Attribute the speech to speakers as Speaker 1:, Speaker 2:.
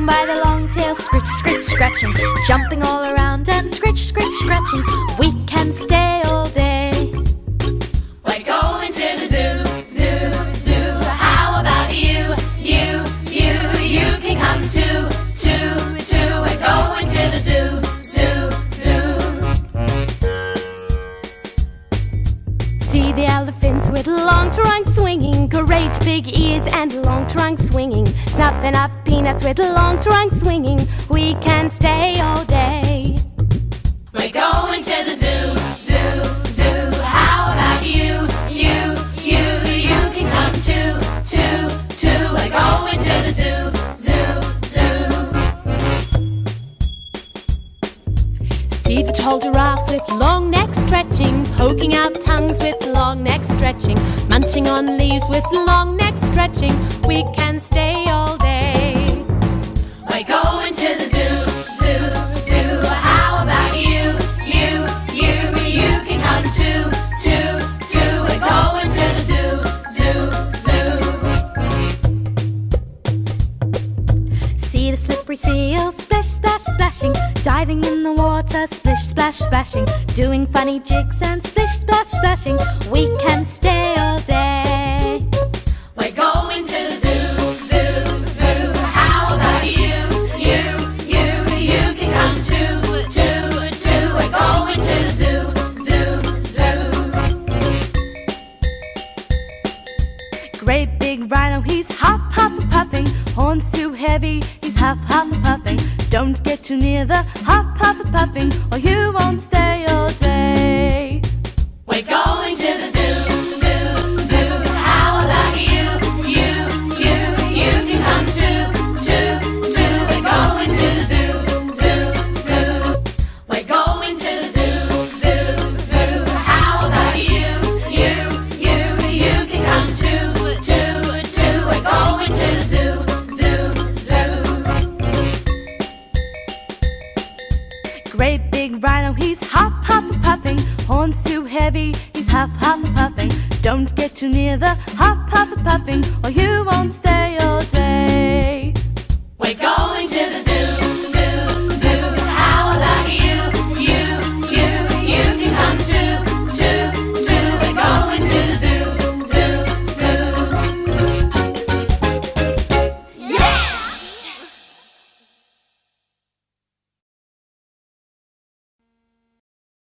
Speaker 1: him by the long tail, scritch, scritch, scratching, jumping all around and scritch, scritch, scratching. We can stay all day.
Speaker 2: We're going to the zoo, zoo, zoo. How about you, you, you? You can come too, too, too. We're going to the zoo, zoo, zoo.
Speaker 1: See the elephants with long trunks swinging, great big ears and long trunks swinging, snuffing up peanuts with long trunks swinging. We can stay all day.
Speaker 2: We're going to the zoo, zoo, zoo. How about you, you, you? You can come too, too, too. We're going to the zoo, zoo, zoo.
Speaker 1: See the tall giraffes with long necks stretching, poking out tongues with long necks stretching, munching on leaves with long necks stretching. We can stay all day.
Speaker 2: We're going to the zoo, zoo, zoo. How about you, you, you? You can come too, too, too. We're going to the zoo, zoo, zoo.
Speaker 1: See the slippery seal, splish, splash, splashing, diving in the water, splish, splash, splashing, doing funny jigs and splish, splash, splashing. We can stay all day.
Speaker 2: We're going to the zoo, zoo, zoo. How about you, you, you? You can come too, too, too. We're going to the zoo, zoo, zoo.
Speaker 1: Great big rhino, he's huff, huff, puffing, horns too heavy, he's huff, huff, puffing. Don't get too near the huff, huff, puffing, or you won't stay all day.
Speaker 2: We're going to the zoo, zoo, zoo. How about you, you, you? You can come too, too, too. We're going to the zoo, zoo, zoo. We're going to the zoo, zoo, zoo. How about you, you, you? You can come too, too, too. We're going to the zoo, zoo, zoo.
Speaker 1: Great big rhino, he's huff, huff, puffing, horns too heavy, he's huff, huff, puffing. Don't get too near the huff, huff, puffing, or you won't stay all day.
Speaker 2: We're going to the zoo.